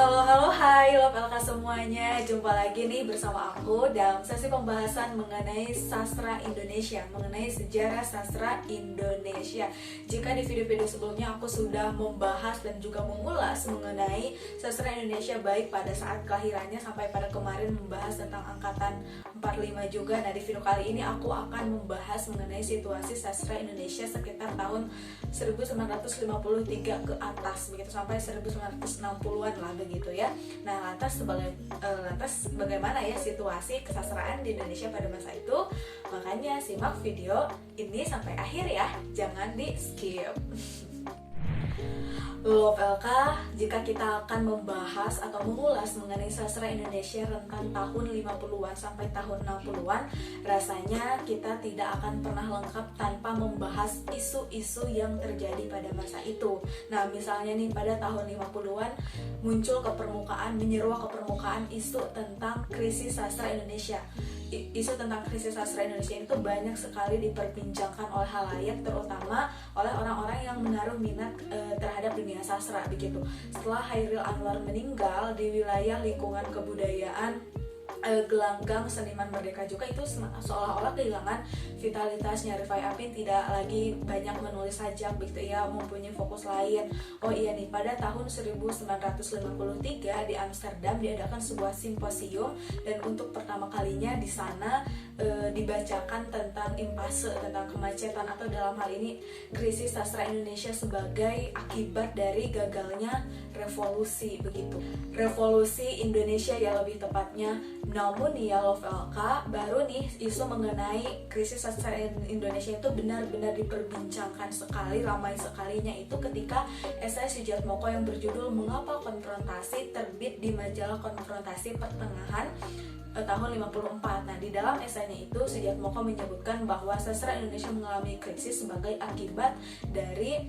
Halo, hai Love LK semuanya. Jumpa lagi nih bersama aku dalam sesi pembahasan mengenai sastra Indonesia, mengenai sejarah sastra Indonesia. Jika di video-video sebelumnya aku sudah membahas dan juga mengulas mengenai sastra Indonesia baik pada saat kelahirannya sampai pada kemarin membahas tentang angkatan 45 juga. Nah, di video kali ini aku akan membahas mengenai situasi sastra Indonesia sekitar tahun 1953 ke atas begitu sampai 1960-an lah begitu ya. Nah, lantas bagaimana ya situasi kesastraan di Indonesia pada masa itu? Makanya simak video ini sampai akhir ya, jangan di skip. Love LK, jika kita akan membahas atau mengulas mengenai sastra Indonesia rentang tahun 50-an sampai tahun 60-an, rasanya kita tidak akan pernah lengkap tanpa membahas isu-isu yang terjadi pada masa itu. Nah, misalnya nih pada tahun 50-an muncul ke permukaan, menyeruak ke permukaan isu tentang krisis sastra Indonesia. Isu tentang krisis sastra Indonesia itu banyak sekali diperbincangkan oleh halayak, terutama oleh orang-orang yang menaruh minat terhadap dunia sastra begitu. Setelah Chairil Anwar meninggal, di wilayah lingkungan kebudayaan gelanggang seniman merdeka juga itu seolah-olah kehilangan vitalitasnya. Rifai Apin tidak lagi banyak menulis sajak begitu ya, mempunyai fokus lain. Oh iya nih, pada tahun 1953 di Amsterdam diadakan sebuah simposium, dan untuk pertama kalinya di sana dibacakan tentang impasse, tentang kemacetan atau dalam hal ini krisis sastra Indonesia sebagai akibat dari gagalnya revolusi begitu. Revolusi Indonesia ya lebih tepatnya. Namun ya Love LK, baru nih isu mengenai krisis sastra Indonesia itu benar-benar diperbincangkan sekali, ramai sekalinya itu ketika esai Sujatmoko yang berjudul Mengapa Konfrontasi terbit di majalah Konfrontasi pertengahan tahun 54. Nah, di dalam esainya itu Sujatmoko menyebutkan bahwa sastra Indonesia mengalami krisis sebagai akibat dari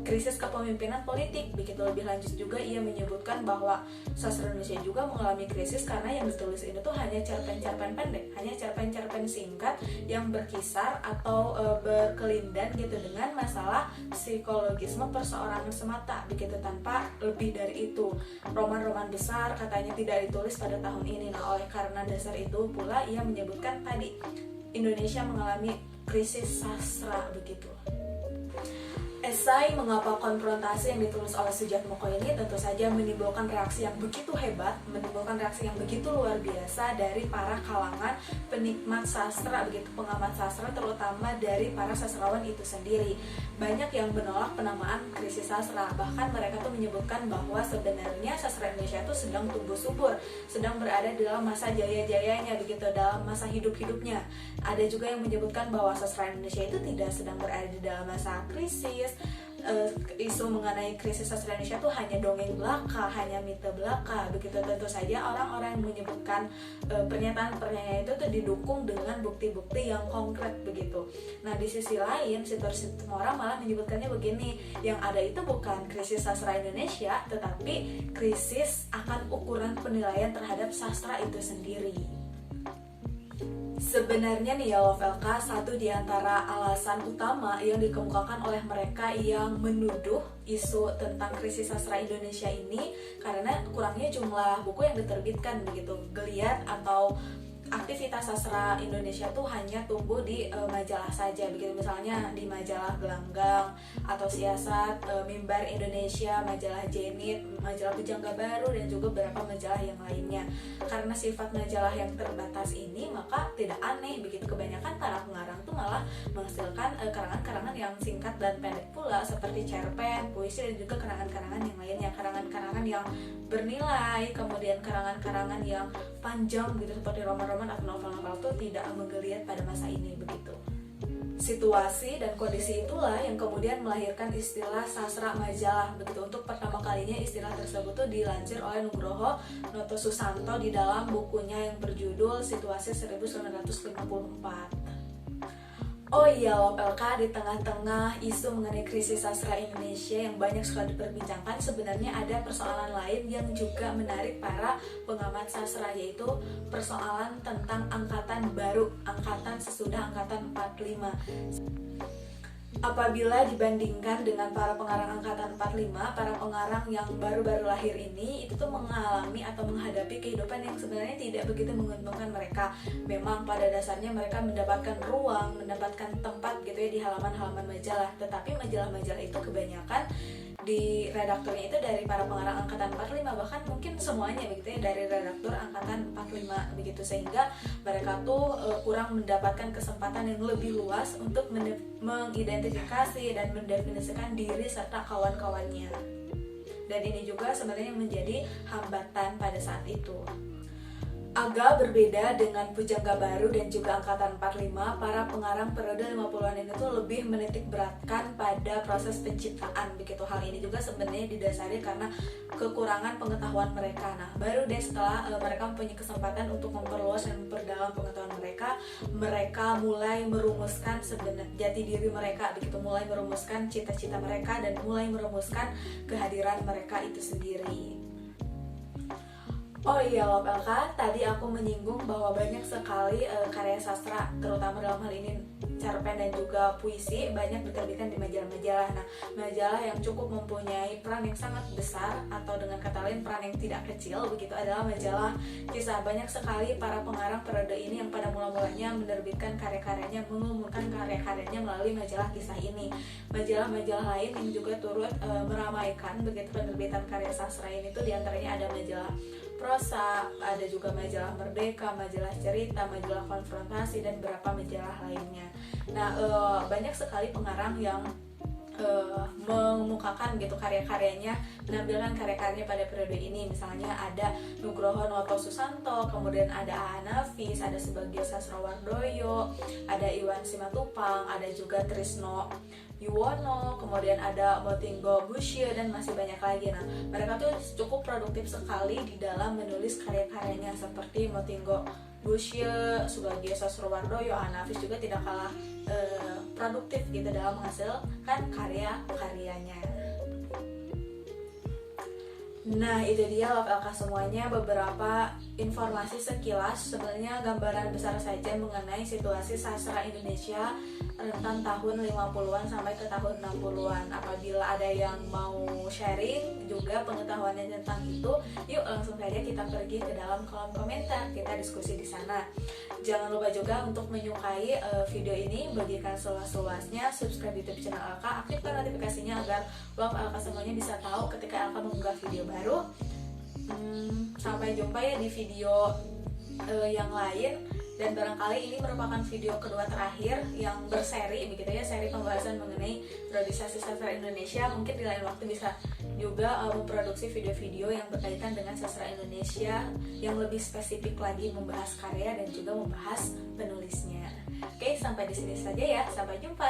krisis kepemimpinan politik. Begitu lebih lanjut juga ia menyebutkan bahwa sastra Indonesia juga mengalami krisis karena yang ditulis ini tuh hanya cerpen-cerpen pendek, hanya cerpen-cerpen singkat yang berkisar atau berkelindan gitu dengan masalah psikologisme perseorangan semata begitu, tanpa lebih dari itu. Roman-roman besar katanya tidak ditulis pada tahun ini. Nah, oleh karena dasar itu pula ia menyebutkan tadi Indonesia mengalami krisis sastra begitu. Esai Mengapa Konfrontasi yang ditulis oleh Sujatmoko ini tentu saja menimbulkan reaksi yang begitu hebat, menimbulkan reaksi yang begitu luar biasa dari para kalangan penikmat sastra begitu, pengamat sastra, terutama dari para sastrawan itu sendiri. Banyak yang menolak penamaan krisis sastra, bahkan mereka tuh menyebutkan bahwa sebenarnya sastra Indonesia itu sedang tumbuh subur, sedang berada dalam masa jaya-jayanya begitu, dalam masa hidup-hidupnya. Ada juga yang menyebutkan bahwa sastra Indonesia itu tidak sedang berada di dalam masa krisis. Isu mengenai krisis sastra Indonesia itu hanya dongeng belaka, hanya mite belaka begitu. Tentu saja orang-orang yang menyebutkan pernyataan-pernyataan itu tuh didukung dengan bukti-bukti yang konkret begitu. Nah, di sisi lain Sitor malah menyebutkannya begini, yang ada itu bukan krisis sastra Indonesia, tetapi krisis akan ukuran penilaian terhadap sastra itu sendiri. Sebenarnya nih ya Love LK, satu di antara alasan utama yang dikemukakan oleh mereka yang menuduh isu tentang krisis sastra Indonesia ini karena kurangnya jumlah buku yang diterbitkan begitu. Geliat atau aktivitas sastra Indonesia tuh hanya tumbuh di majalah saja begitu, misalnya di majalah Gelanggang atau Siasat, Mimbar Indonesia, majalah Jenit, majalah Pujangga Baru, dan juga beberapa majalah yang lainnya. Karena sifat majalah yang terbatas ini, maka tidak aneh begitu kebanyakan para pengarang tuh malah menghasilkan karangan-karangan yang singkat dan pendek pula, seperti cerpen, puisi, dan juga karangan-karangan yang lainnya, karangan-karangan yang bernilai, kemudian karangan-karangan yang panjang gitu seperti roman-roman atau novel-novel itu tidak menggeliat pada masa ini begitu. Situasi dan kondisi itulah yang kemudian melahirkan istilah sastra majalah begitu. Untuk pertama kalinya istilah tersebut tuh dilansir oleh Nugroho Noto Susanto di dalam bukunya yang berjudul Situasi 1954. Oh iya Love LK, di tengah-tengah isu mengenai krisis sastra Indonesia yang banyak sekali diperbincangkan, sebenarnya ada persoalan lain yang juga menarik para pengamat sastra, yaitu persoalan tentang angkatan baru, angkatan sesudah angkatan 45. Apabila dibandingkan dengan para pengarang angkatan 45, para pengarang yang baru-baru lahir ini itu tuh mengalami atau menghadapi kehidupan yang sebenarnya tidak begitu menguntungkan mereka. Memang pada dasarnya mereka mendapatkan ruang, mendapatkan tempat gitu ya di halaman-halaman majalah. Tetapi majalah-majalah itu kebanyakan di redakturnya itu dari para pengarang angkatan 45, bahkan mungkin semuanya begitu ya dari redaktur angkatan 45 begitu, sehingga mereka tuh kurang mendapatkan kesempatan yang lebih luas untuk mengidentifikasi dan mendefinisikan diri serta kawan-kawannya. Dan ini juga sebenarnya menjadi hambatan pada saat itu. Agak berbeda dengan Pujangga Baru dan juga angkatan 45, para pengarang periode 50-an ini tuh lebih menitik beratkan pada proses penciptaan begitu. Hal ini juga sebenarnya didasari karena kekurangan pengetahuan mereka. Nah, baru deh setelah mereka mempunyai kesempatan untuk memperluas dan memperdalam pengetahuan mereka mulai merumuskan sebenarnya jati diri mereka begitu, mulai merumuskan cita-cita mereka dan mulai merumuskan kehadiran mereka itu sendiri. Oh iya loh LK, tadi aku menyinggung bahwa banyak sekali karya sastra, terutama dalam hal ini cerpen dan juga puisi, banyak diterbitkan di majalah-majalah. Nah, majalah yang cukup mempunyai peran yang sangat besar, atau dengan kata lain peran yang tidak kecil begitu, adalah majalah kisah. Banyak sekali para pengarang periode ini yang pada mula-mulanya menerbitkan karya-karyanya, mengumumkan karya-karyanya melalui majalah kisah ini. Majalah-majalah lain yang juga turut meramaikan begitu penerbitan karya sastra ini tuh diantaranya ada majalah prosa, ada juga majalah Merdeka, majalah cerita, majalah konfrontasi, dan beberapa majalah lainnya. Nah, banyak sekali pengarang yang mengemukakan gitu karya-karyanya, menampilkan karya-karyanya pada periode ini. Misalnya ada Nugroho Noto Susanto, kemudian ada A.A. Nafis, ada Subagio Sastrowardoyo, ada Iwan Simatupang, ada juga Trisno Yuwono, kemudian ada Motinggo Bushie, dan masih banyak lagi. Nah, mereka tuh cukup produktif sekali di dalam menulis karya-karyanya, seperti Motinggo Bushie, Subagio Sastrowardoyo, A.A. Nafis juga tidak kalah produktif gitu dalam menghasilkan karya-karyanya. Nah, itu dia Love LK semuanya, beberapa informasi sekilas, sebenarnya gambaran besar saja mengenai situasi sastra Indonesia rentan tahun 50-an sampai ke tahun 60-an. Apabila ada yang mau sharing juga pengetahuannya tentang itu, yuk langsung saja kita pergi ke dalam kolom komentar, kita diskusi di sana. Jangan lupa juga untuk menyukai video ini, bagikan seluas-luasnya, subscribe YouTube channel LK, aktifkan notifikasinya agar Love LK semuanya bisa tahu ketika LK mengunggah video baru. Sampai jumpa ya di video yang lain, dan barangkali ini merupakan video kedua terakhir yang berseri begitu ya, seri pembahasan mengenai periodisasi sastra Indonesia. Mungkin di lain waktu bisa juga memproduksi video-video yang berkaitan dengan sastra Indonesia yang lebih spesifik lagi, membahas karya dan juga membahas penulisnya. Oke, sampai di sini saja ya, sampai jumpa.